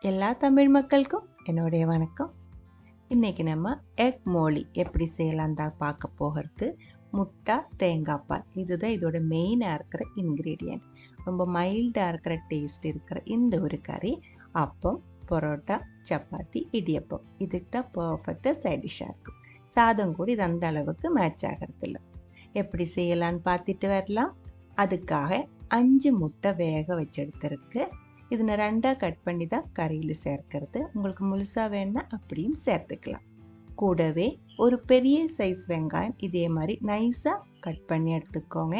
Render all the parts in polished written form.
எல்லா தமிழ் மக்களுக்கும் என்னுடைய வணக்கம். இன்றைக்கி நம்ம எக் மோலி எப்படி செய்யலாம் தான் பார்க்க போகிறது. முட்டை, தேங்காய் பால் இதுதான் இதோட மெயினாக இருக்கிற இன்க்ரீடியன்ட். ரொம்ப மைல்டாக இருக்கிற டேஸ்ட் இருக்கிற இந்த ஒரு கறி அப்பம், பரோட்டா, சப்பாத்தி, இடியப்பம் இதுக்கு தான் பர்ஃபெக்டாக சைட் டிஷ்ஷாக இருக்கும். சாதம் கூட இது அந்த அளவுக்கு மேட்ச் ஆகிறது இல்லை. எப்படி செய்யலான்னு பார்த்துட்டு வரலாம். அதுக்காக 5 முட்டை வேக வச்சு எடுத்துருக்கு. இது நான் 2ஆக கட் பண்ணி தான் கறியில் சேர்க்கிறது. உங்களுக்கு முழுசாக வேணுன்னா அப்படியும் சேர்த்துக்கலாம். கூடவே ஒரு பெரிய சைஸ் வெங்காயம் இதே மாதிரி நைஸாக கட் பண்ணி எடுத்துக்கோங்க.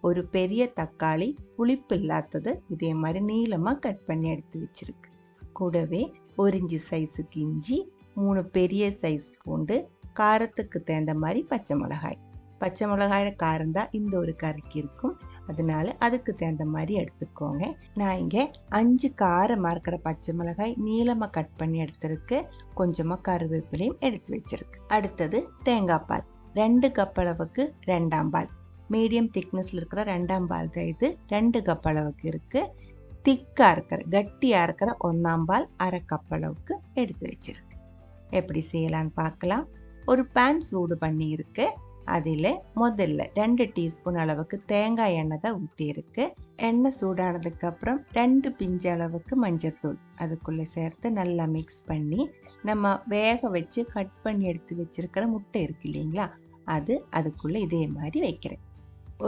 ஒரு பெரிய தக்காளி புளிப்பு இல்லாதது இதே மாதிரி நீளமாக கட் பண்ணி எடுத்து வச்சுருக்கு. கூடவே 1 இன்ச்சு சைஸுக்கு இஞ்சி, 3 பெரிய சைஸ் பூண்டு, காரத்துக்கு தகுந்த மாதிரி பச்சை மிளகாய். பச்சை மிளகாயோட காரம் தான் இந்த ஒரு கறிக்கு இருக்கும், அதனால அதுக்கு தகுந்த மாதிரி எடுத்துக்கோங்க. நான் இங்கே 5 காரமாக இருக்கிற பச்சை மிளகாய் நீளமாக கட் பண்ணி எடுத்துருக்கு. கொஞ்சமாக கருவேப்பிலையும் எடுத்து வச்சிருக்கு. அடுத்தது தேங்காய் பால் 2 கப் அளவுக்கு 2ஆம் பால். மீடியம் திக்னஸில் இருக்கிற 2ஆம் பால் தான் இது. 2 கப் அளவுக்கு இருக்குது. திக்காக இருக்கிற கட்டியாக இருக்கிற 1ஆம் பால் 1/2 கப் அளவுக்கு எடுத்து வச்சிருக்கு. எப்படி செய்யலான்னு பார்க்கலாம். ஒரு பேன் சூடு பண்ணி இருக்கு. அதில் முதல்ல 2 டீஸ்பூன் அளவுக்கு தேங்காய் எண்ணெய் தான் ஊற்றியிருக்கு. எண்ணெய் சூடானதுக்கப்புறம் 2 பிஞ்சு அளவுக்கு மஞ்சள்தூள் அதுக்குள்ளே சேர்த்து நல்லா மிக்ஸ் பண்ணி நம்ம வேக வச்சு கட் பண்ணி எடுத்து வச்சிருக்கிற முட்டை இருக்கு இல்லைங்களா, அதுக்குள்ளே இதே மாதிரி வைக்கிறேன்.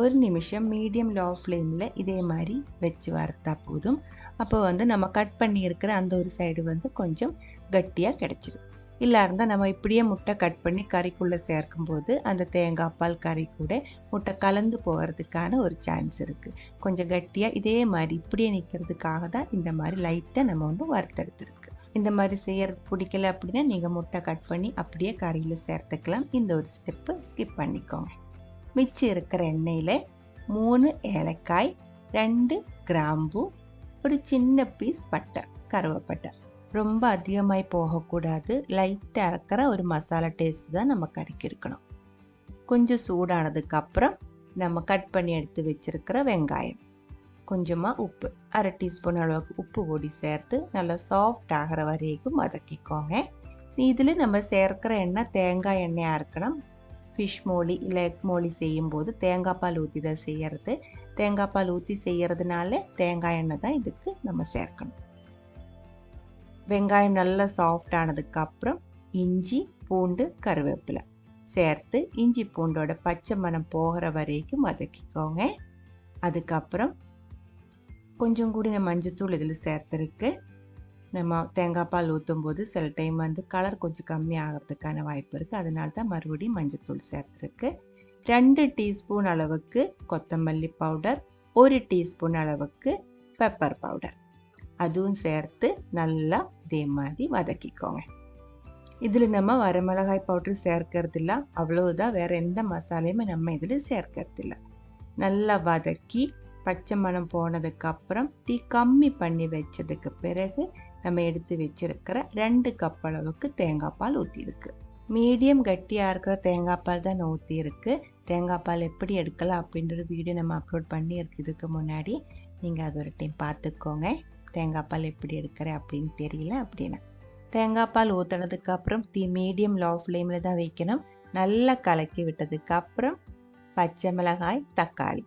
1 நிமிஷம் மீடியம் லோ ஃப்ளேமில் இதே மாதிரி வச்சு வறுத்தா போதும். அப்போ நம்ம கட் பண்ணி இருக்கிற அந்த ஒரு சைடு கொஞ்சம் கட்டியாக கிடச்சிடும். இல்லை இருந்தால் நம்ம இப்படியே முட்டை கட் பண்ணி கறிக்குள்ளே சேர்க்கும்போது அந்த தேங்காய் பால் கறி கூட முட்டை கலந்து போகிறதுக்கான ஒரு சான்ஸ் இருக்குது. கொஞ்சம் கட்டியாக இதே மாதிரி இப்படியே நிற்கிறதுக்காக தான் இந்த மாதிரி லைட்டாக நம்ம வறுத்தெடுத்துருக்கு. இந்த மாதிரி செய்யறது பிடிக்கல அப்படின்னா நீங்கள் முட்டை கட் பண்ணி அப்படியே கறியில் சேர்த்துக்கலாம். இந்த ஒரு ஸ்டெப்பு ஸ்கிப் பண்ணிக்கோங்க. மிச்சம் இருக்கிற எண்ணெயில் 3 ஏலக்காய், 2 கிராம்பு, ஒரு சின்ன பீஸ் பட்டை, கருவேப்பட்டை. ரொம்ப அதிகமாகி போகக்கூடாது. லைட்டாக இருக்கிற ஒரு மசாலா டேஸ்ட் தான் நம்ம கறிக்கு இருக்கணும். கொஞ்சம் சூடானதுக்கப்புறம் நம்ம கட் பண்ணி எடுத்து வச்சுருக்கிற வெங்காயம், கொஞ்சமாக உப்பு, 1/2 டீஸ்பூன் அளவுக்கு உப்பு பொடி சேர்த்து நல்லா சாஃப்ட் ஆகிற வரைக்கும் வதக்கிக்கோங்க. இதில் நம்ம சேர்க்கிற எண்ணெய் தேங்காய் எண்ணெயாக இருக்கணும். ஃபிஷ் மோலி இல்லை எக் மோலி செய்யும்போது தேங்காய் பால் ஊற்றி தான் செய்கிறது. தேங்காய் பால் ஊற்றி செய்கிறதுனால தேங்காய் எண்ணெய் தான் இதுக்கு நம்ம சேர்க்கணும். வெங்காயம் நல்லா சாஃப்ட் ஆனதுக்கப்புறம் இஞ்சி, பூண்டு, கருவேப்பிலை சேர்த்து இஞ்சி பூண்டோட பச்சை மணம் போகிற வரைக்கும் வதக்கிக்கோங்க. அதுக்கப்புறம் கொஞ்சம் கூட நம்ம மஞ்சத்தூள் இதில் சேர்த்துருக்கு. நம்ம தேங்காய் பால் ஊற்றும் போது சில டைம் கலர் கொஞ்சம் கம்மி ஆகிறதுக்கான வாய்ப்பு இருக்குது, அதனால தான் மறுபடியும் மஞ்சத்தூள் சேர்த்துருக்கு. 2 டீஸ்பூன் அளவுக்கு கொத்தமல்லி பவுடர், 1 டீஸ்பூன் அளவுக்கு பெப்பர் பவுடர் அதுவும் சேர்த்து நல்லா இதே மாதிரி வதக்கிக்கோங்க. இதில் நம்ம வரமிளகாய் பவுடர் சேர்க்கறதில்ல, அவ்வளவுதான். வேறு எந்த மசாலையுமே நம்ம இதில் சேர்க்கறதில்ல. நல்லா வதக்கி பச்சை மணம் போனதுக்கப்புறம் டீ கம்மி பண்ணி வச்சதுக்கு பிறகு நம்ம எடுத்து வச்சிருக்கிற 2 கப் அளவுக்கு தேங்காய் பால் ஊற்றிருக்கு. மீடியம் கட்டியாக இருக்கிற தேங்காய் பால் தான் நான் ஊற்றிருக்கு. தேங்காய் பால் எப்படி எடுக்கலாம் அப்படின்ற வீடியோ நம்ம அப்லோட் பண்ணியிருக்கு இதுக்கு முன்னாடி. நீங்கள் அது ஒரு டைம் பார்த்துக்கோங்க. தேங்காய் பால் எப்படி எடுக்கிறேன் அப்படின்னு தெரியல அப்படின்னா. தேங்காய் பால் ஊற்றினதுக்கப்புறம் மீடியம் லோ ஃப்ளேமில் தான் வைக்கணும். நல்லா கலக்கி விட்டதுக்கப்புறம் பச்சை மிளகாய், தக்காளி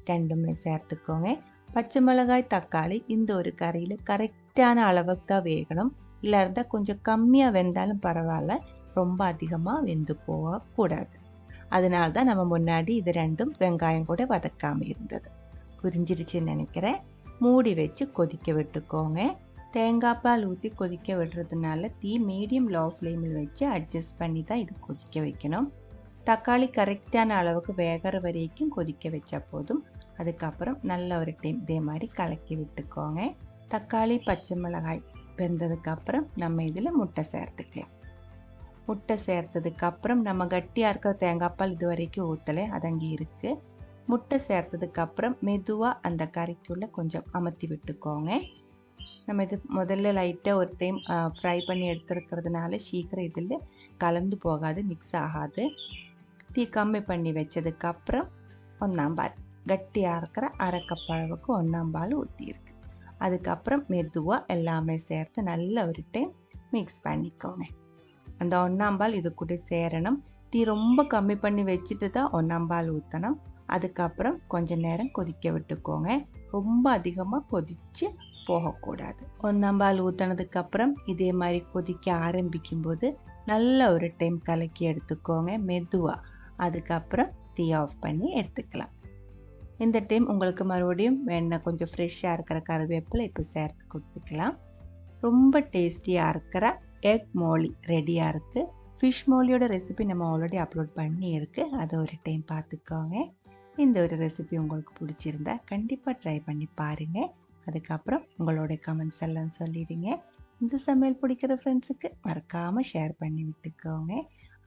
2மே சேர்த்துக்கோங்க. பச்சை மிளகாய், தக்காளி இந்த ஒரு கறியில் கரெக்டான அளவுக்கு தான் வேகணும். இல்லை இருந்தால் கொஞ்சம் கம்மியாக வெந்தாலும் பரவாயில்ல, ரொம்ப அதிகமாக வெந்து போகக்கூடாது. அதனால தான் நம்ம முன்னாடி இது 2ம் வெங்காயம் கூட வதக்காமல் இருந்தது. புரிஞ்சிருச்சுன்னு நினைக்கிறேன். மூடி வச்சு கொதிக்க விட்டுக்கோங்க. தேங்காய் பால் ஊற்றி கொதிக்க விடுறதுனால மீடியம் லோ ஃப்ளேமில் வச்சு அட்ஜஸ்ட் பண்ணி தான் இது கொதிக்க வைக்கணும். தக்காளி கரெக்டான அளவுக்கு வேகிற வரைக்கும் கொதிக்க வச்சா போதும். அதுக்கப்புறம் நல்ல ஒரு டைம் இதே மாதிரி கலக்கி விட்டுக்கோங்க. தக்காளி, பச்சை மிளகாய் வெந்ததுக்கப்புறம் நம்ம இதில் முட்டை சேர்த்துக்கலாம். முட்டை சேர்த்ததுக்கப்புறம் நம்ம கட்டியாக இருக்கிற தேங்காய் பால் இது வரைக்கும் ஊற்றலை, அது அங்கே இருக்குது. முட்டை சேர்த்ததுக்கப்புறம் மெதுவாக அந்த கறிக்குள்ளே கொஞ்சம் அமர்த்தி விட்டுக்கோங்க. நம்ம இது முதல்ல லைட்டாக ஒரு டைம் ஃப்ரை பண்ணி எடுத்துருக்கிறதுனால சீக்கிரம் இதில் கலந்து போகாது, மிக்ஸ் ஆகாது. தீ கம்மி பண்ணி வச்சதுக்கப்புறம் 1ஆம் பால் கட்டியாக இருக்கிற 1/2 கப் அளவுக்கு 1ஆம் பால் ஊற்றியிருக்கு. அதுக்கப்புறம் மெதுவாக எல்லாமே சேர்த்து நல்ல ஒரு டைம் மிக்ஸ் பண்ணிக்கோங்க. அந்த 1ஆம் பால் இது கூட சேரணும். டீ ரொம்ப கம்மி பண்ணி வச்சுட்டு தான் 1ஆம் பால் ஊற்றணும். அதுக்கப்புறம் கொஞ்சம் நேரம் கொதிக்க விட்டுக்கோங்க. ரொம்ப அதிகமாக கொதித்து போகக்கூடாது. 1ஆம் பால் ஊற்றினதுக்கப்புறம் இதே மாதிரி கொதிக்க ஆரம்பிக்கும்போது நல்ல ஒரு டைம் கலக்கி எடுத்துக்கோங்க மெதுவாக. அதுக்கப்புறம் டீ ஆஃப் பண்ணி எடுத்துக்கலாம். இந்த டைம் உங்களுக்கு மறுபடியும் வேணா கொஞ்சம் ஃப்ரெஷ்ஷாக இருக்கிற கருவேப்பிலை இப்போ சேர்த்து கொடுத்துக்கலாம். ரொம்ப டேஸ்டியாக இருக்கிற எக் மோலி ரெடியாக இருக்குது. ஃபிஷ் மோலியோட ரெசிபி நம்ம ஆல்ரெடி அப்லோட் பண்ணியிருக்கு. அதை ஒரு டைம் பார்த்துக்கோங்க. இந்த ஒரு ரெசிபி உங்களுக்கு பிடிச்சிருந்தா கண்டிப்பாக ட்ரை பண்ணி பாருங்கள். அதுக்கப்புறம் உங்களோட கமெண்ட்ஸ் எல்லாம் சொல்லிடுங்க. இந்த சமையல் பிடிக்கிற ஃப்ரெண்ட்ஸுக்கு மறக்காமல் ஷேர் பண்ணி விட்டுக்கோங்க.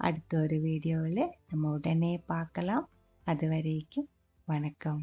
அடுத்த ஒரு வீடியோவில் நம்ம உடனே பார்க்கலாம். அது வரைக்கும் வணக்கம்.